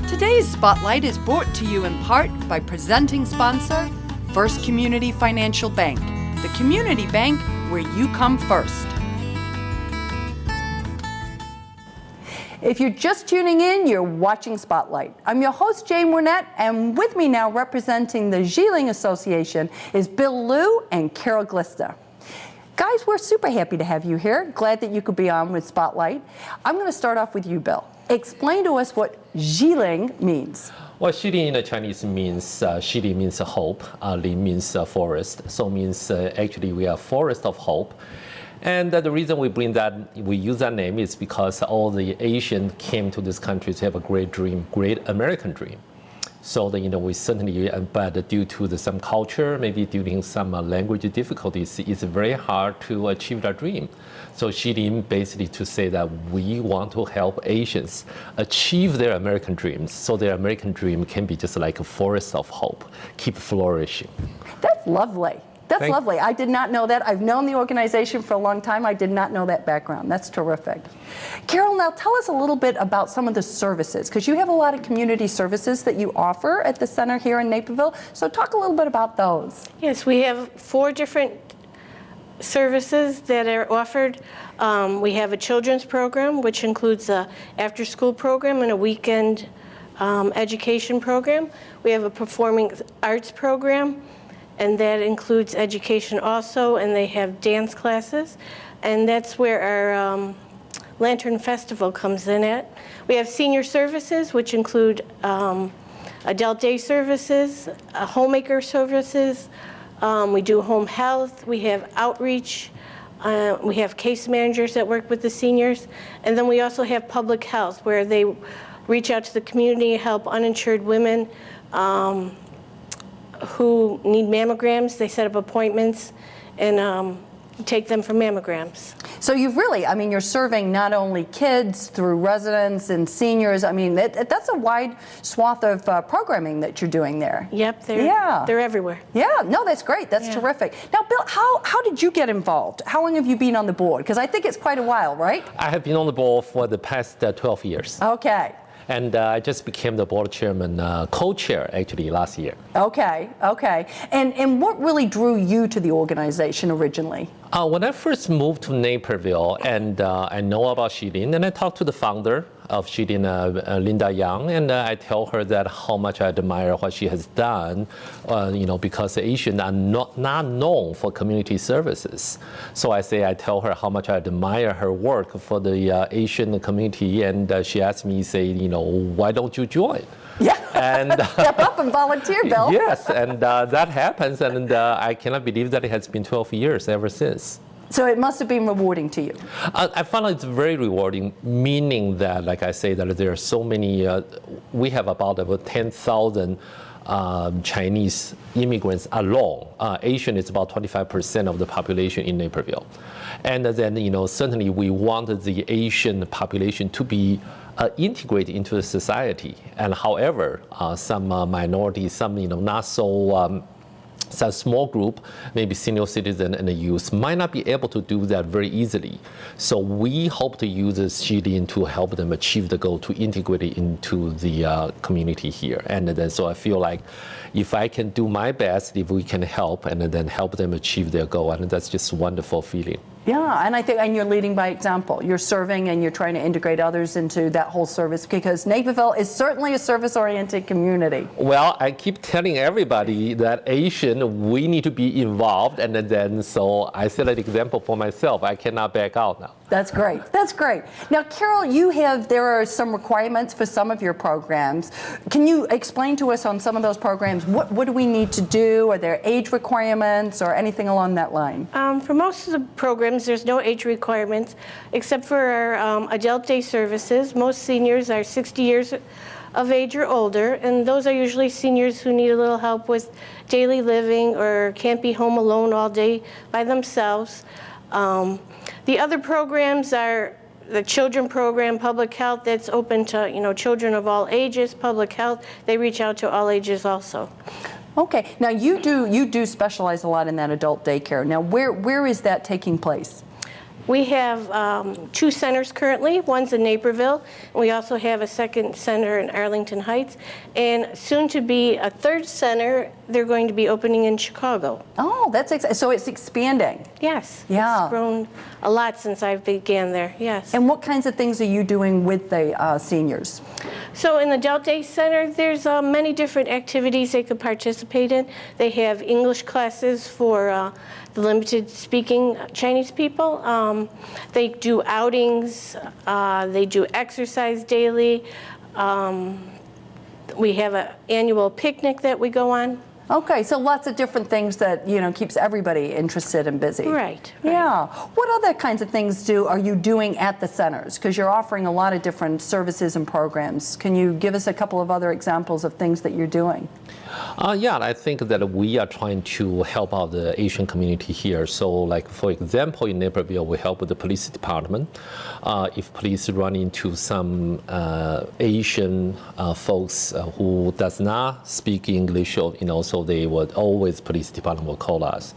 Today's Spotlight is brought to you in part by presenting sponsor, First Community Financial Bank, the community bank where you come first. If you're just tuning in, you're watching Spotlight. I'm your host, Jane Wernette, and with me now representing the Xilin Association is Bill Liu and Carol Glister. Guys, we're super happy to have you here. Glad that you could be on with Spotlight. I'm going to start off with you, Bill. Explain to us what Xilin means. Well, Xilin in the Chinese means, Xilin means hope, Lin means forest. So means actually we are forest of hope. And the reason we use that name is because all the Asians came to this country to have a great dream, great American dream. So we certainly, but due to some culture, maybe due to some language difficulties, it's very hard to achieve that dream. So Xilin basically to say that we want to help Asians achieve their American dreams, so their American dream can be just like a forest of hope, keep flourishing. That's lovely. That's lovely. I did not know that. I've known the organization for a long time. I did not know that background. That's terrific. Carol, now tell us a little bit about some of the services, because you have a lot of community services that you offer at the center here in Naperville. So talk a little bit about those. Yes, we have 4 different services that are offered. We have a children's program, which includes an after-school program and a weekend education program. We have a performing arts program, and that includes education also, and they have dance classes. And that's where our Lantern Festival comes in at. We have senior services, which include adult day services, homemaker services. We do home health. We have outreach. We have case managers that work with the seniors. And then we also have public health, where they reach out to the community, help uninsured women who need mammograms. They set up appointments and take them for mammograms. So you've really, you're serving not only kids through residents and seniors. That's a wide swath of programming that you're doing there. Yep, they're everywhere. Yeah, no, that's great. That's terrific. Now, Bill, how did you get involved? How long have you been on the board? Because I think it's quite a while, right? I have been on the board for the past 12 years. Okay. And I just became the board chairman, co-chair actually last year. Okay. And what really drew you to the organization originally? When I first moved to Naperville, and I know about Xilin, and I talked to the founder of Xilin, Linda Yang, and I tell her that how much I admire what she has done, because Asians are not known for community services. So I tell her how much I admire her work for the Asian community, and she asked me, why don't you join? Yeah, and step up and volunteer, Bill. Yes, and that happens, and I cannot believe that it has been 12 years ever since. So it must have been rewarding to you. I found it's very rewarding, meaning that, like I say, that there are so many, we have about 10,000 Chinese immigrants alone. Asian is about 25% of the population in Naperville. And then, certainly we wanted the Asian population to be integrated into the society. And however, some minorities, some, not so, some small group, maybe senior citizen and the youth, might not be able to do that very easily. So we hope to use this Xilin to help them achieve the goal to integrate it into the community here. And then so I feel like if I can do my best, if we can help, and then help them achieve their goal, and that's just a wonderful feeling. Yeah, and I think, and you're leading by example. You're serving and you're trying to integrate others into that whole service, because Naperville is certainly a service-oriented community. Well, I keep telling everybody that Asian, we need to be involved, and then so I set an example for myself. I cannot back out now. That's great. That's great. Now, Carol, there are some requirements for some of your programs. Can you explain to us on some of those programs, what do we need to do? Are there age requirements or anything along that line? For most of the programs, there's no age requirements, except for our adult day services. Most seniors are 60 years of age or older, and those are usually seniors who need a little help with daily living or can't be home alone all day by themselves. The other programs are the children program, public health, that's open to children of all ages. Public health, they reach out to all ages also. Okay, now you do specialize a lot in that adult daycare. Now where is that taking place? We have 2 centers currently. One's in Naperville, and we also have a second center in Arlington Heights, and soon to be a 3rd center. They're going to be opening in Chicago. Oh, that's so it's expanding. Yes. Yeah. It's grown a lot since I began there, yes. And what kinds of things are you doing with the seniors? So in the Adult Day Center, there's many different activities they could participate in. They have English classes for the limited speaking Chinese people. They do outings, they do exercise daily. We have an annual picnic that we go on. Okay, so lots of different things that, keeps everybody interested and busy. Right. Yeah. What other kinds of things are you doing at the centers? Because you're offering a lot of different services and programs. Can you give us a couple of other examples of things that you're doing? Yeah, I think that we are trying to help out the Asian community here. So, like for example, in Naperville, we help with the police department. If police run into some Asian folks who does not speak English, or so they would always police department will call us.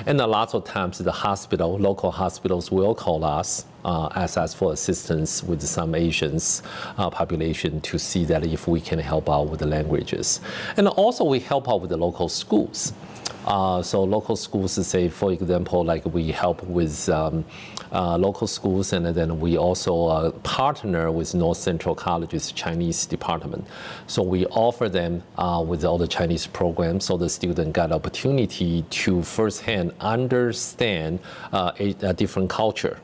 And a lot of times, the local hospitals will call us. Ask us for assistance with some Asians population to see that if we can help out with the languages. And also we help out with the local schools. So local schools, say for example, like we help with local schools, and then we also partner with North Central College's Chinese department. So we offer them with all the Chinese programs, so the student got opportunity to firsthand understand a different culture,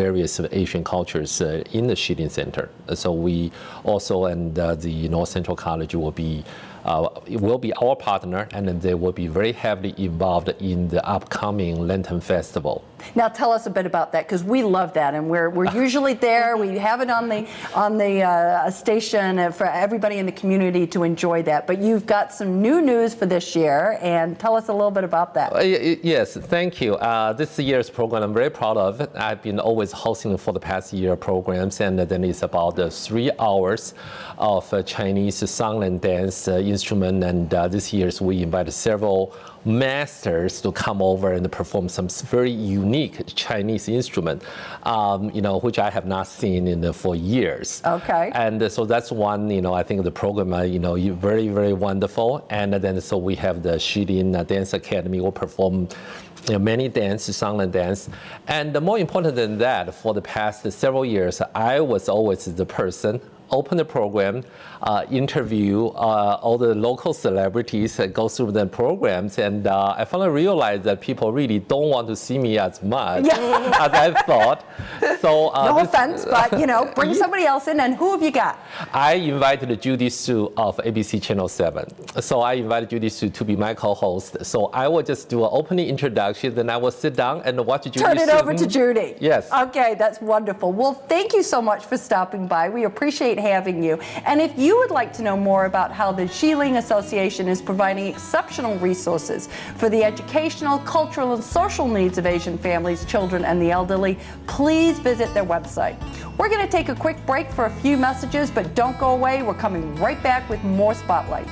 various Asian cultures in the Xilin Center. So we also, and the North Central College will be our partner, and then they will be very heavily involved in the upcoming Lantern Festival. Now tell us a bit about that, because we love that, and we're usually there. We have it on the station for everybody in the community to enjoy that. But you've got some new news for this year, and tell us a little bit about that. Yes, thank you. This year's program I'm very proud of. I've been always hosting for the past year programs, and then it's about 3 hours of Chinese song and dance instrument. And this year we invited several masters to come over and perform some very unique Chinese instrument, which I have not seen for years. Okay. And so that's one, I think the program, very, very wonderful. And then so we have the Xilin Dance Academy will perform many dance, song and dance. And more important than that, for the past several years, I was always the person open the program, interview all the local celebrities, go through the programs, and I finally realized that people really don't want to see me as much as I thought. So no offense, but bring somebody else in. And who have you got? I invited Judy Su of ABC Channel 7. So I invited Judy Su to be my co-host. So I will just do an opening introduction, then I will sit down and watch Judy. Turn it over to Judy. Yes. Okay, that's wonderful. Well, thank you so much for stopping by. We appreciate having you. And if you would like to know more about how the Xilin Association is providing exceptional resources for the educational, cultural, and social needs of Asian families, children, and the elderly, please visit their website. We're going to take a quick break for a few messages, but don't go away. We're coming right back with more Spotlight.